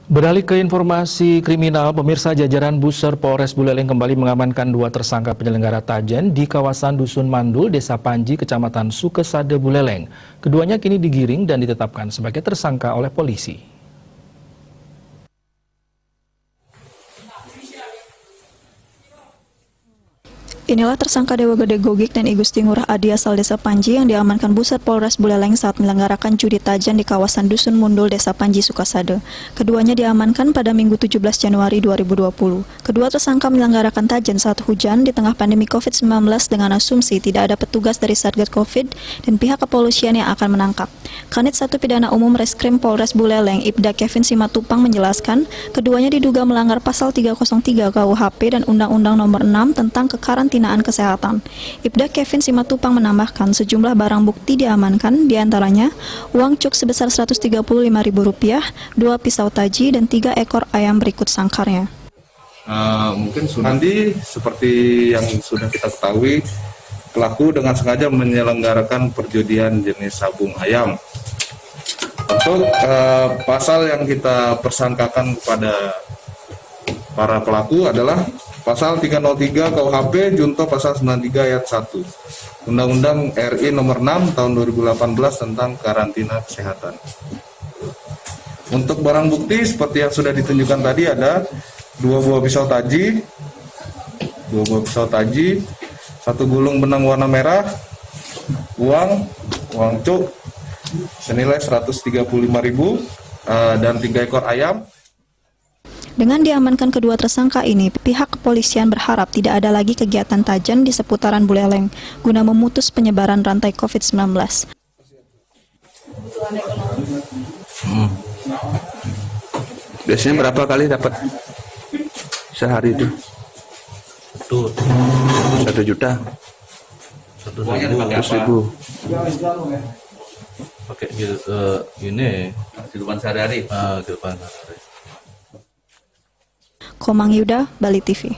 Beralih ke informasi kriminal, pemirsa, jajaran Buser Polres Buleleng kembali mengamankan 2 tersangka penyelenggara tajen di kawasan Dusun Mandul, Desa Panji, Kecamatan Sukesade, Buleleng. Keduanya kini digiring dan ditetapkan sebagai tersangka oleh polisi. Inilah tersangka Dewa Gede Gogik dan I Gusti Ngurah Adi asal Desa Panji yang diamankan Buser Polres Buleleng saat menyelenggarakan judi tajan di kawasan Dusun Mundul, Desa Panji, Sukasade. Keduanya diamankan pada Minggu 17 Januari 2020. Kedua tersangka menyelenggarakan tajan saat hujan di tengah pandemi COVID-19 dengan asumsi tidak ada petugas dari Satgas Covid dan pihak kepolisian yang akan menangkap. Kanit 1 Pidana Umum Reskrim Polres Buleleng, Ibda Kevin Simatupang menjelaskan, keduanya diduga melanggar pasal 303 KUHP dan Undang-Undang Nomor 6 tentang kekarantinaan kesehatan. Ibda Kevin Simatupang menambahkan sejumlah barang bukti diamankan, diantaranya uang cuk sebesar Rp135.000, 2 pisau taji, dan 3 ekor ayam berikut sangkarnya. Mungkin Sunandi seperti yang sudah kita ketahui, pelaku dengan sengaja menyelenggarakan perjudian jenis sabung ayam. Untuk pasal yang kita persangkakan kepada para pelaku adalah pasal 303 KUHP junto pasal 93 ayat 1 Undang-Undang RI nomor 6 tahun 2018 tentang karantina kesehatan. Untuk barang bukti seperti yang sudah ditunjukkan tadi ada 2 buah pisau taji, 1 gulung benang warna merah, uang cuk senilai Rp135.000 dan 3 ekor ayam. Dengan diamankan kedua tersangka ini, pihak kepolisian berharap tidak ada lagi kegiatan tajan di seputaran Buleleng guna memutus penyebaran rantai COVID-19. Biasanya berapa kali dapat sehari itu? 1 juta. 100.000. Pakai ini kehidupan sehari-hari. Kehidupan sehari-hari. Komang Yuda, Bali TV.